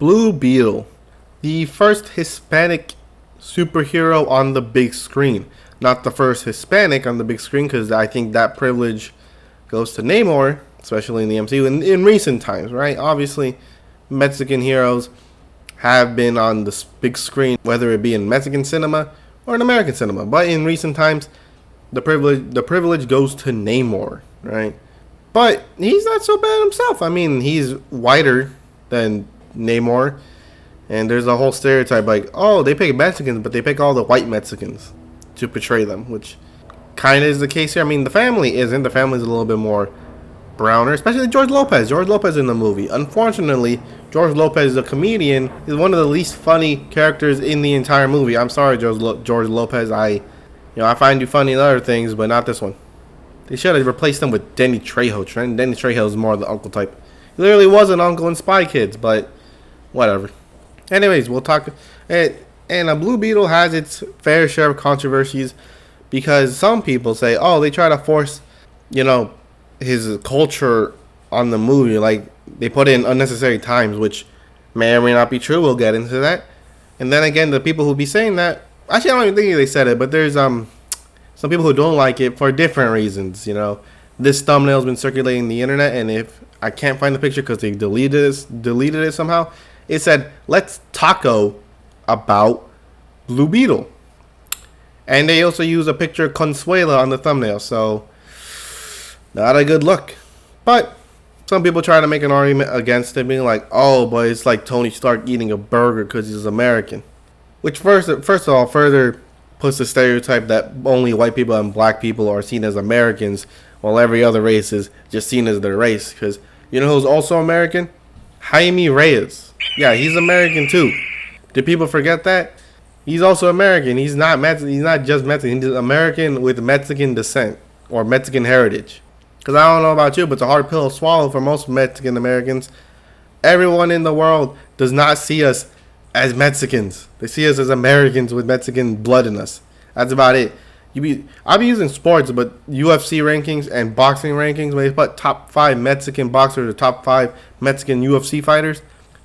Blue Beetle, the first Hispanic superhero on the big screen. Not the first Hispanic on the big screen, because I think that privilege goes to Namor, especially in the MCU in recent times, right? Obviously, Mexican heroes have been on the big screen, whether it be in Mexican cinema or in American cinema. But in recent times, the privilege goes to Namor, right? But he's not so bad himself. I mean, he's whiter than Namor, and there's a whole stereotype like, oh, they pick Mexicans, but they pick all the white Mexicans to portray them, which kind of is the case here. I mean, the family isn't. The family's a little bit more browner, especially George Lopez. George Lopez in the movie. Unfortunately, George Lopez, the comedian, is one of the least funny characters in the entire movie. I'm sorry, George Lopez. I find you funny in other things, but not this one. They should have replaced him with Danny Trejo. Danny Trejo is more the uncle type. He literally was an uncle in Spy Kids, but whatever. Anyways, we'll talk. And a Blue Beetle has its fair share of controversies because some people say, oh, they try to force, his culture on the movie. Like, they put in unnecessary times, which may or may not be true. We'll get into that. And then again, the people who be saying that, actually, I don't even think they said it, but there's some people who don't like it for different reasons. This thumbnail's been circulating the internet, and if I can't find the picture because they deleted it somehow, it said, let's taco about Blue Beetle. And they also use a picture of Consuela on the thumbnail, so not a good look. But some people try to make an argument against it, being like, oh, but it's like Tony Stark eating a burger because he's American. Which first of all further puts the stereotype that only white people and black people are seen as Americans, while every other race is just seen as their race. Because you know who's also American? Jaime Reyes. Yeah, he's American too. Did people forget that? He's also American. He's not just Mexican. He's American with Mexican descent or Mexican heritage. Because I don't know about you, but it's a hard pill to swallow for most Mexican Americans. Everyone in the world does not see us as Mexicans. They see us as Americans with Mexican blood in us. That's about it. I'll be using sports, but UFC rankings and boxing rankings, when they put top 5 Mexican boxers or top 5 Mexican UFC fighters,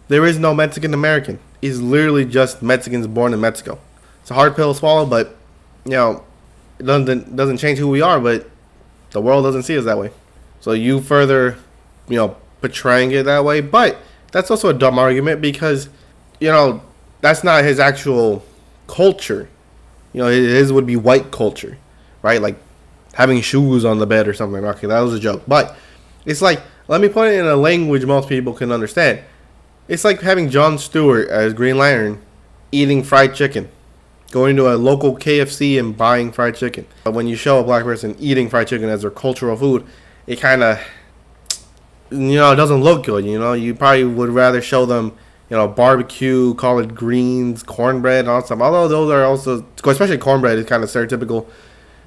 there is no Mexican American. It's literally just Mexicans born in Mexico. It's a hard pill to swallow, but it doesn't change who we are, but the world doesn't see us that way. So you further, portraying it that way. But that's also a dumb argument because, that's not his actual culture. His would be white culture, right? Like having shoes on the bed or something. Okay, that was a joke. But it's like, let me put it in a language most people can understand. It's like having Jon Stewart as Green Lantern eating fried chicken. Going to a local KFC and buying fried chicken. But when you show a black person eating fried chicken as their cultural food, it kind of, it doesn't look good. You probably would rather show them, barbecue, collard greens, cornbread, and all that stuff. Although those are also, especially cornbread, is kind of stereotypical.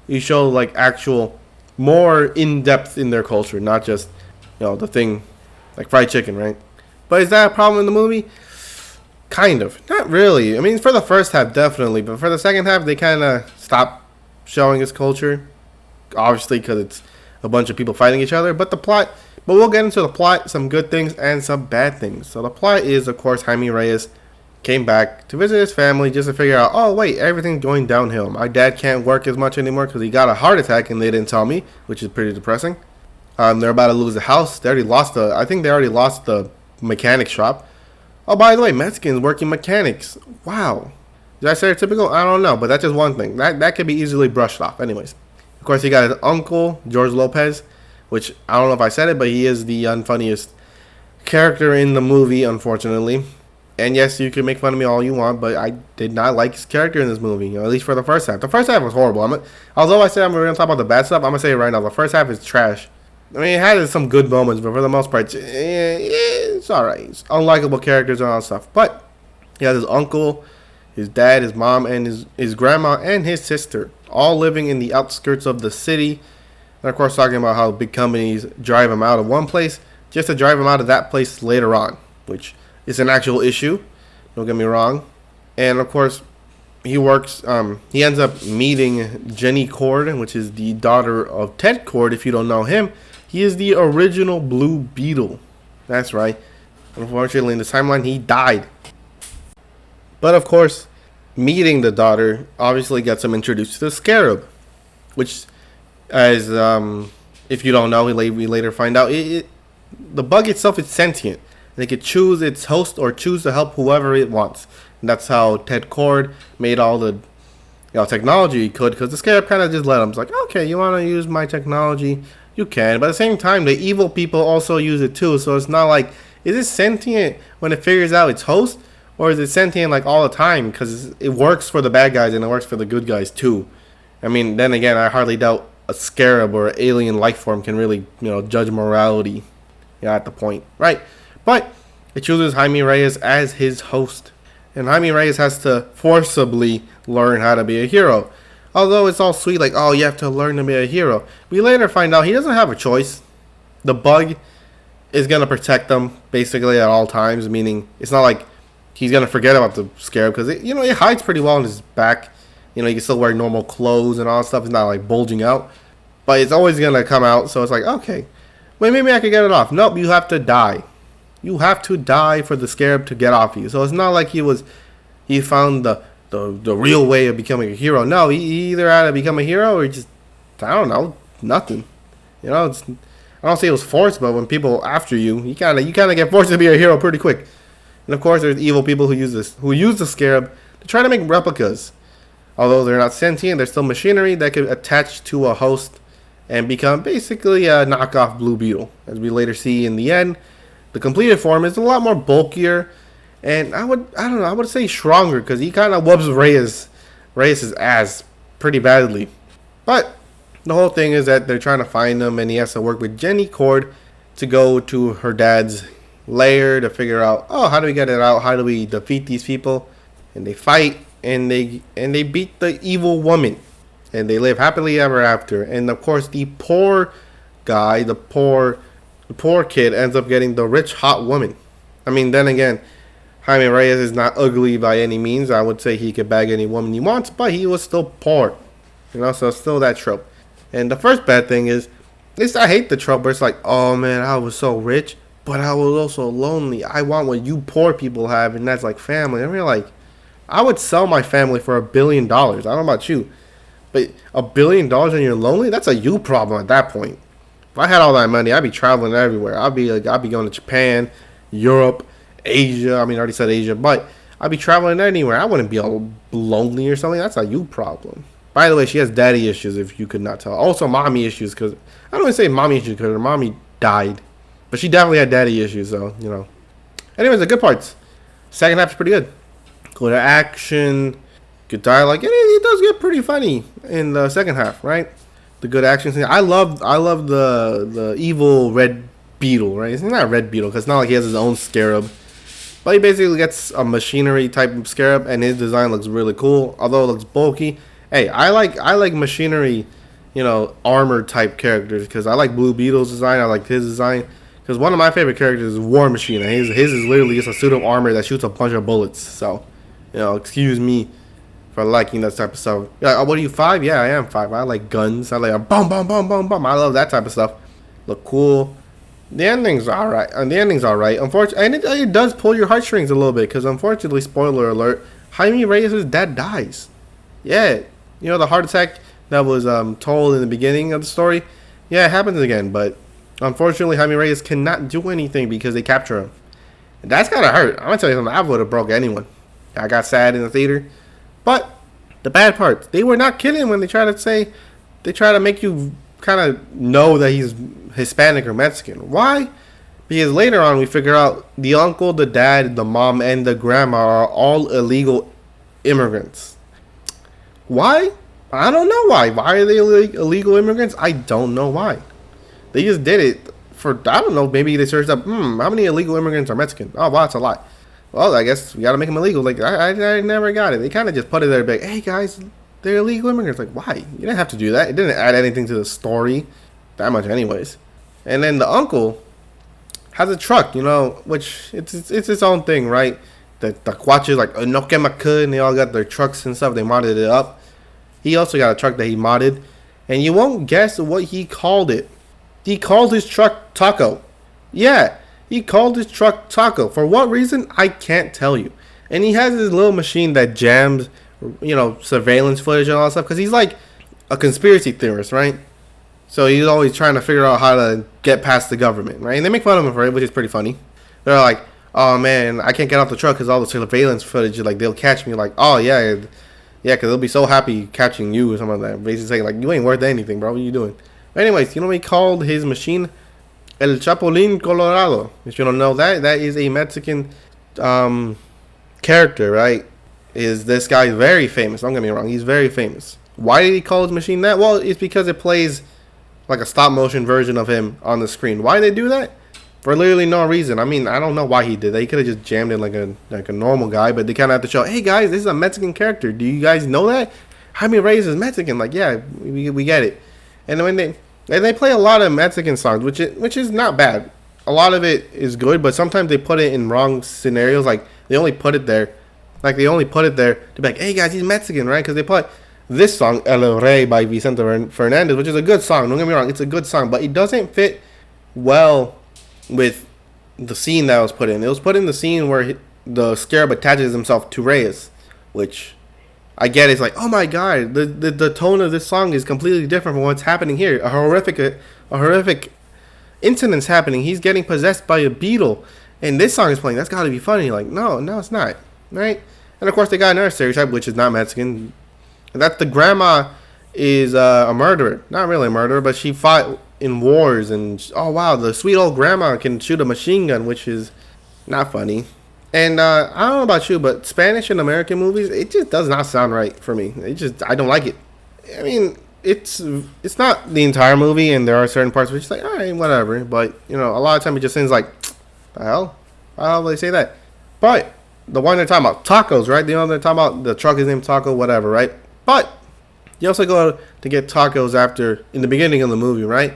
You show like actual, more in depth in their culture, not just, the thing like fried chicken, right? But is that a problem in the movie? Kind of. Not really. I mean, for the first half, definitely. But for the second half, they kind of stopped showing his culture. Obviously, because it's a bunch of people fighting each other. But we'll get into the plot, some good things and some bad things. So the plot is, of course, Jaime Reyes came back to visit his family just to figure out, oh, wait, everything's going downhill. My dad can't work as much anymore because he got a heart attack and they didn't tell me, which is pretty depressing. They're about to lose the house. I think they already lost the mechanic shop. Oh, by the way, Mexicans working mechanics. Wow. Is that stereotypical? I don't know, but that's just one thing. That could be easily brushed off. Anyways, of course, he got his uncle, George Lopez, which I don't know if I said it, but he is the unfunniest character in the movie, unfortunately. And yes, you can make fun of me all you want, but I did not like his character in this movie, at least for the first half. The first half was horrible. Although I said we're going to talk about the bad stuff, I'm going to say it right now. The first half is trash. I mean, it had some good moments, but for the most part, it's alright. It's unlikable characters and all that stuff. But he has his uncle, his dad, his mom, and his grandma, and his sister, all living in the outskirts of the city. And of course, talking about how big companies drive him out of one place just to drive him out of that place later on, which is an actual issue. Don't get me wrong. And of course, he ends up meeting Jenny Cord, which is the daughter of Ted Cord. If you don't know him, he is the original Blue Beetle. That's right. Unfortunately, in the timeline, he died. But of course, meeting the daughter obviously gets him introduced to the Scarab, which, as if you don't know, we later find out the bug itself is sentient. And it can choose its host or choose to help whoever it wants. And that's how Ted Cord made all the technology he could, because the Scarab kind of just let him. It's like, okay, you want to use my technology, you can. But at the same time, the evil people also use it too. So it's not like, is it sentient when it figures out its host? Or is it sentient like all the time? Because it works for the bad guys and it works for the good guys too. I mean, then again, I hardly doubt a Scarab or an alien life form can really, judge morality. At the point, right? But it chooses Jaime Reyes as his host. And Jaime Reyes has to forcibly learn how to be a hero. Although it's all sweet, like, oh, you have to learn to be a hero. We later find out he doesn't have a choice. The bug is going to protect them basically at all times, meaning it's not like he's going to forget about the Scarab, because it hides pretty well on his back. He can still wear normal clothes and all that stuff. It's not like bulging out. But it's always going to come out, so it's like, okay, wait, maybe I could get it off. Nope, you have to die. You have to die for the Scarab to get off you. So it's not like he found the real way of becoming a hero. No, he either had to become a hero or just, I don't know, nothing. I don't say it was forced, but when people after you kind of get forced to be a hero pretty quick. And of course, there's evil people who use the Scarab to try to make replicas. Although they're not sentient, they're still machinery that could attach to a host and become basically a knockoff Blue Beetle, as we later see in the end. The completed form is a lot more bulkier, and I would say stronger, because he kind of whoops Reyes' ass pretty badly. But the whole thing is that they're trying to find him, and he has to work with Jenny Cord to go to her dad's lair to figure out, oh, how do we get it out? How do we defeat these people? And they fight, and they beat the evil woman, and they live happily ever after. And of course, the poor guy, the poor kid ends up getting the rich hot woman. I mean, then again, Jaime Reyes is not ugly by any means. I would say he could bag any woman he wants, but he was still poor. So still that trope. And the first bad thing is I hate the trope where it's like, oh man, I was so rich, but I was also lonely. I want what you poor people have, and that's like family. I mean, like, I would sell my family for $1 billion. I don't know about you, but $1 billion and you're lonely, that's a you problem at that point. If I had all that money, I'd be traveling everywhere. I'd be going to Japan, Europe, Asia. I mean, I already said Asia, but I'd be traveling anywhere. I wouldn't be all lonely or something. That's a you problem. By the way, she has daddy issues, if you could not tell. Also, mommy issues, because I don't want to say mommy issues because her mommy died, but she definitely had daddy issues. So Anyways, the good parts. Second half is pretty good. Good action, good dialogue. It does get pretty funny in the second half, right? The good action scene. I love the evil red beetle, right? It's not a red beetle because it's not like he has his own Scarab, but he basically gets a machinery type of Scarab, and his design looks really cool. Although it looks bulky. Hey, I like machinery, armor type characters, because I like Blue Beetle's design. I like his design, because one of my favorite characters is War Machine, and his is literally just a suit of armor that shoots a bunch of bullets. So, excuse me for liking that type of stuff. What are you, 5? Yeah, I am 5. I like guns. I like a boom, boom, boom, boom, boom. I love that type of stuff. Look cool. The ending's alright. Unfortunately, and it does pull your heartstrings a little bit, because unfortunately, spoiler alert, Jaime Reyes' dad dies. Yeah, the heart attack that was told in the beginning of the story. Yeah, it happens again, but unfortunately, Jaime Reyes cannot do anything because they capture him. And that's gotta hurt. I'm gonna tell you something. I would have broke anyone. I got sad in the theater. But the bad part, they were not kidding when they try to make you kind of know that he's Hispanic or Mexican. Why? Because later on we figure out the uncle, the dad, the mom, and the grandma are all illegal immigrants. Why? I don't know why. Why are they illegal immigrants? I don't know why. They just did it for, I don't know, maybe they searched up, how many illegal immigrants are Mexican? Oh, wow, that's a lot. Well, I guess we got to make them illegal. Like, I never got it. They kind of just put it there, like, hey, guys, they're illegal immigrants. Like, why? You didn't have to do that. It didn't add anything to the story that much anyways. And then the uncle has a truck, which it's its own thing, right? The Quaches, like, no quema, and they all got their trucks and stuff. They modded it up. He also got a truck that he modded. And you won't guess what he called it. He called his truck Taco. Yeah. He called his truck Taco. For what reason? I can't tell you. And he has this little machine that jams, surveillance footage and all that stuff. Because he's like a conspiracy theorist, right? So he's always trying to figure out how to get past the government, right? And they make fun of him for it, which is pretty funny. They're like, "Oh man, I can't get off the truck because all the surveillance footage. Like they'll catch me." Like, "Oh yeah, yeah, because they'll be so happy catching you or something like that." Basically saying like, "You ain't worth anything, bro. What are you doing?" But anyways, what he called his machine? El Chapulín Colorado. If you don't know that, that is a Mexican character, right? Is this guy very famous? Don't get me wrong, he's very famous. Why did he call his machine that? Well, it's because it plays like a stop motion version of him on the screen. Why did they do that? For literally no reason. I mean, I don't know why he did that. He could have just jammed in like a normal guy, but they kind of have to show, hey guys, this is a Mexican character. Do you guys know that? Jaime Reyes is Mexican. Like, yeah, we get it. And when they play a lot of Mexican songs, which is not bad. A lot of it is good, but sometimes they put it in wrong scenarios. Like they only put it there to be like, hey guys, he's Mexican, right? Because they put this song El Rey by Vicente Fernandez, which is a good song. Don't get me wrong, it's a good song, but it doesn't fit well with the scene that was put in. It was put in the scene where the scarab attaches himself to Reyes, which I get. It's like, oh my god, the tone of this song is completely different from what's happening here. A horrific incident's happening. He's getting possessed by a beetle, and this song is playing. That's got to be funny. Like, no, it's not, right? And of course, they got another stereotype, which is not Mexican. That the grandma is a murderer. Not really a murderer, but she fought in wars. And oh wow, the sweet old grandma can shoot a machine gun, which is not funny. And I don't know about you, but Spanish and American movies, it just does not sound right for me. I don't like it. I mean, it's not the entire movie, and there are certain parts where it's like, all right, whatever. But a lot of time it just seems like, the hell? How will they say that? But the one they're talking about, tacos, right? They're talking about the truck is named Taco, whatever, right? But you also go to get tacos in the beginning of the movie, right?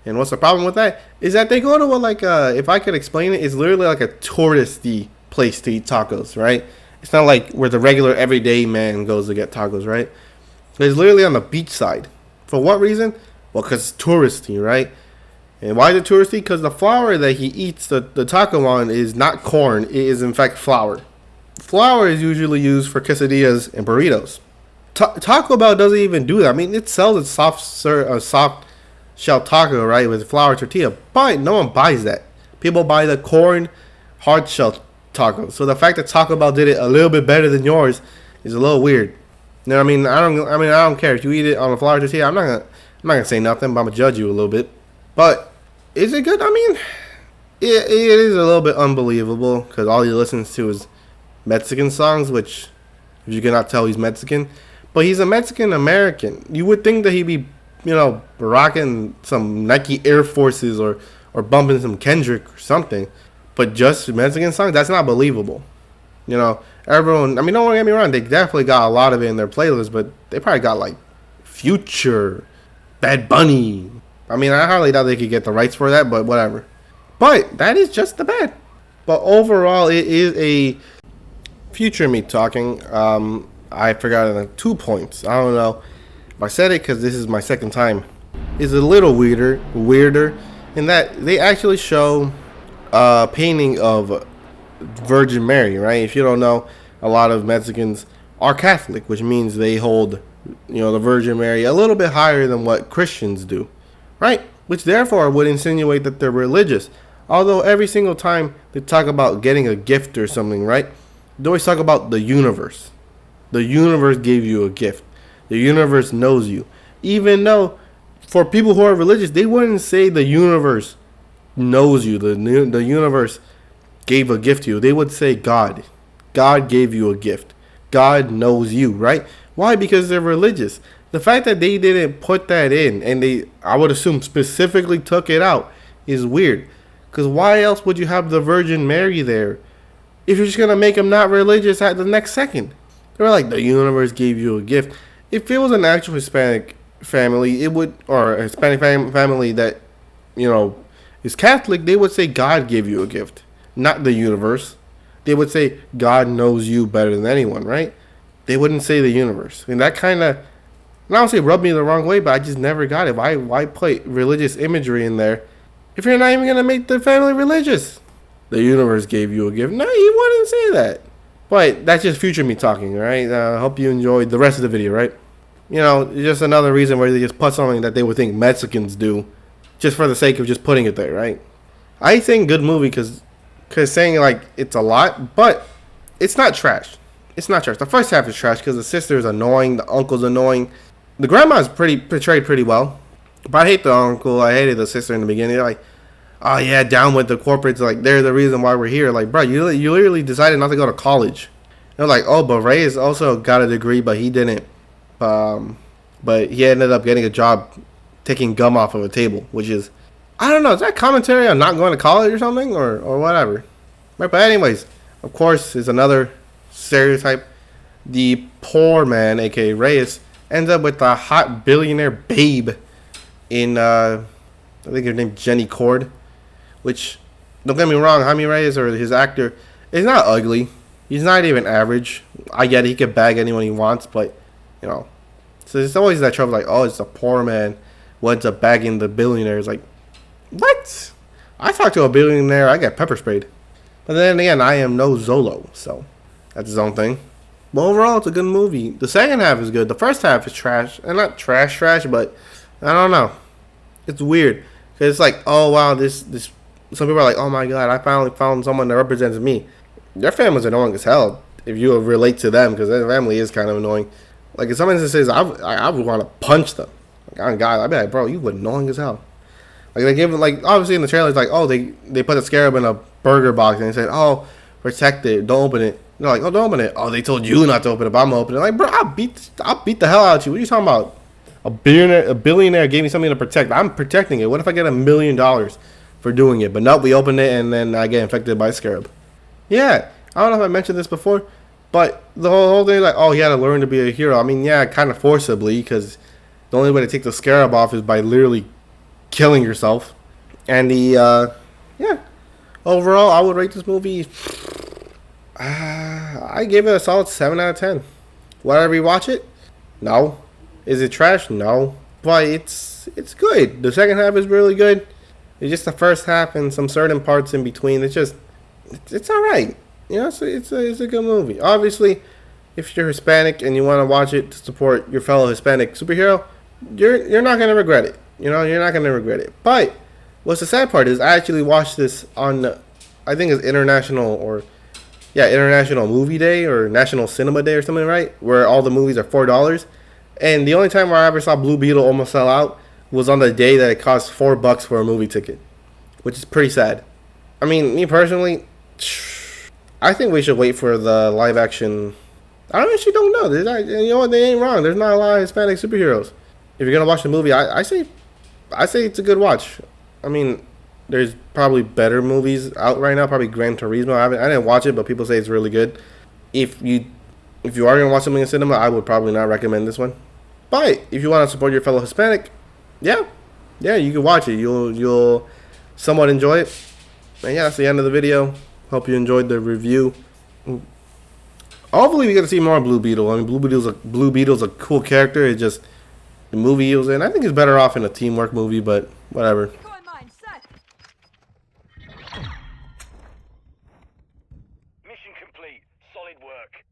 And what's the problem with that? Is that they go to if I could explain it, it's literally like a touristy place to eat tacos, right? It's not like where the regular everyday man goes to get tacos, right? It's literally on the beach side. For what reason? Well, because it's touristy, right? And why is it touristy? Because the flour that he eats the taco on is not corn. It is, in fact, flour. Flour is usually used for quesadillas and burritos. Taco Bell doesn't even do that. I mean, it sells a soft shell taco, right, with flour tortilla. But no one buys that. People buy the corn hard shell tacos. So the fact that Taco Bell did it a little bit better than yours is a little weird. You know what I mean? I don't care if you eat it on a flour tortilla. I'm not gonna say nothing, but I'm gonna judge you a little bit. But is it good? I mean, it is a little bit unbelievable because all he listens to is Mexican songs, which if you cannot tell, he's Mexican. But he's a Mexican American. You would think that he'd be, rocking some Nike Air Forces or bumping some Kendrick or something. But just Mexican songs, that's not believable. Everyone, I mean, don't get me wrong, they definitely got a lot of it in their playlist, but they probably got like Future, Bad Bunny. I mean, I hardly doubt they could get the rights for that, but whatever. But that is just the bad. But overall, it is a future me talking. I forgot 2 points. I don't know if I said it because this is my second time. It's a little weirder in that they actually show a painting of Virgin Mary, right? If you don't know, a lot of Mexicans are Catholic, which means they hold, the Virgin Mary a little bit higher than what Christians do, right? Which therefore would insinuate that they're religious. Although every single time they talk about getting a gift or something, right? They always talk about the universe. The universe gave you a gift. The universe knows you. Even though for people who are religious, they wouldn't say the universe knows you. The universe gave a gift to you. They would say God. God gave you a gift. God knows you, right? Why? Because they're religious. The fact that they didn't put that in and I would assume specifically took it out is weird. Because why else would you have the Virgin Mary there if you're just going to make them not religious at the next second? They were like, the universe gave you a gift. If it was an actual Hispanic family, or a Hispanic family that, is Catholic, they would say God gave you a gift, not the universe. They would say God knows you better than anyone, right? They wouldn't say the universe. And that kind of, I don't say rubbed me the wrong way, but I just never got it. Why put religious imagery in there if you're not even going to make the family religious? the universe gave you a gift. No, he wouldn't say that. But that's just future me talking, right? I hope you enjoyed the rest of the video, right? You know, just another reason where they just put something that they would think Mexicans do, just for the sake of just putting it there, right? I think good movie because saying like it's a lot, but it's not trash. It's not trash. The first half is trash because the sister is annoying, the uncle's annoying, the grandma is portrayed pretty well, but I hate the uncle. I hated the sister in the beginning. They're like, oh yeah, down with the corporates. Like they're the reason why we're here. Like, bro, you literally decided not to go to college. They're like, oh, but Ray has also got a degree, but he didn't. But he ended up getting a job taking gum off of a table, which is, I don't know, is that commentary on not going to college or something, or whatever? Right, but anyways, of course, is another stereotype. The poor man, aka Reyes, ends up with a hot billionaire babe in, I think her name's Jenny Cord, which, don't get me wrong, Jaime Reyes, or his actor, is not ugly. He's not even average. I get it, he can bag anyone he wants, but, you know. So there's always that trouble, like, oh, it's a poor man who ends up bagging the billionaires. Like, what? I talk to a billionaire, I get pepper sprayed. But then again, I am no Zolo, so that's his own thing. But overall, it's a good movie. The second half is good. The first half is trash. And not trash, but I don't know. It's weird. Cause it's like, oh, wow, this. Some people are like, oh, my God, I finally found someone that represents me. Their family's annoying as hell if you relate to them, because their family is kind of annoying. Like, if someone says, I would want to punch them. Like, on God, I'd be like, bro, you annoying as hell. Like, they give it, like, obviously in the trailer, it's like, oh, they put a scarab in a burger box, and they said, oh, protect it, don't open it. They're like, oh, don't open it. Oh, they told you not to open it, but I'm gonna open it. Like, bro, I'll beat the hell out of you. What are you talking about? A billionaire gave me something to protect. I'm protecting it. What if I get $1 million for doing it? But nope, we open it, and then I get infected by a scarab. Yeah, I don't know if I mentioned this before, but the whole thing, like, oh, he had to learn to be a hero. I mean, yeah, kind of forcibly, because the only way to take the scarab off is by literally killing yourself. And yeah, overall, I would rate this movie, I gave it a solid 7 out of 10. Would I rewatch it? No. Is it trash? No. But it's good. The second half is really good. It's just the first half and some certain parts in between. It's all right. You know, it's a good movie. Obviously, if you're Hispanic and you want to watch it to support your fellow Hispanic superhero, you're not gonna regret it. You know, you're not gonna regret it. But what's the sad part is I actually watched this on, I think it's International Movie Day or National Cinema Day or something, right? Where all the movies are $4. And the only time where I ever saw Blue Beetle almost sell out was on the day that it cost $4 for a movie ticket, which is pretty sad. I mean, me personally, I think we should wait for the live action. I actually don't know. You know what? They ain't wrong. There's not a lot of Hispanic superheroes. If you're gonna watch the movie, I say it's a good watch. I mean, there's probably better movies out right now. Probably Gran Turismo. I didn't watch it, but people say it's really good. If you are gonna watch something in cinema, I would probably not recommend this one. But if you want to support your fellow Hispanic, yeah, you can watch it. You'll somewhat enjoy it. And yeah, that's the end of the video. Hope you enjoyed the review. Hopefully we get to see more Blue Beetle. I mean, Blue Beetle's a cool character. It's just the movie he was in. I think he's better off in a teamwork movie, but whatever. Mission complete. Solid work.